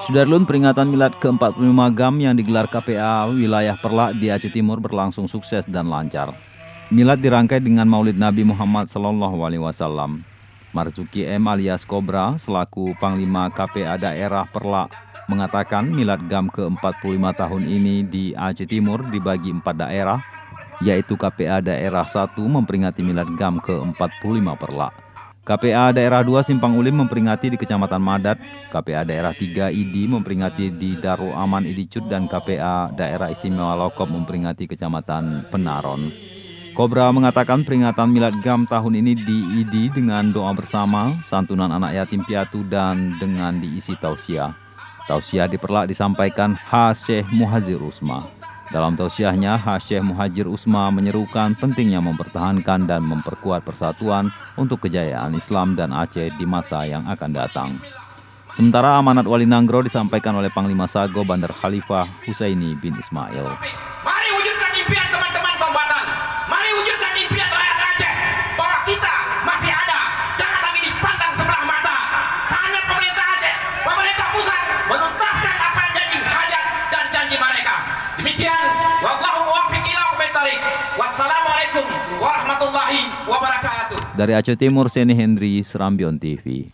Sudarlun, peringatan Milad ke-45 GAM yang digelar KPA wilayah Perlak di Aceh Timur berlangsung sukses dan lancar. Milad dirangkai dengan Maulid Nabi Muhammad SAW. Marzuki M alias Kobra selaku Panglima KPA daerah Perlak mengatakan Milad GAM ke-45 tahun ini di Aceh Timur dibagi 4 daerah, yaitu KPA daerah 1 memperingati Milad GAM ke-45 Perlak. KPA daerah 2 Simpang Ulim memperingati di Kecamatan Madat, KPA daerah 3 Idi memperingati di Darul Aman Idicut, dan KPA daerah Istimewa Lokop memperingati Kecamatan Penaron. Kobra mengatakan peringatan Milad GAM tahun ini di Idi dengan doa bersama, santunan anak yatim piatu, dan dengan diisi tausiah. Tausiah di Perlak disampaikan Syekh Muhajir Usma. Dalam tausiahnya, Syekh Muhajir Usma menyerukan pentingnya mempertahankan dan memperkuat persatuan untuk kejayaan Islam dan Aceh di masa yang akan datang. Sementara amanat Wali Nanggro disampaikan oleh Panglima Sago Bandar Khalifah Husaini bin Ismail. Mari wujudkan impian teman-teman kombatan. Mari wujudkan impian rakyat Aceh bahwa kita masih ada. Jangan lagi dipandang sebelah mata. Saatnya pemerintah Aceh, pemerintah pusat menuntaskan apa yang jadi hajat dan janji mereka. Demikian, wallahu muwaffiq ila aqwamit thariq. Wassalamualaikum warahmatullahi wabarakatuh. Dari Aceh Timur, Seni Hendri, Serambion TV.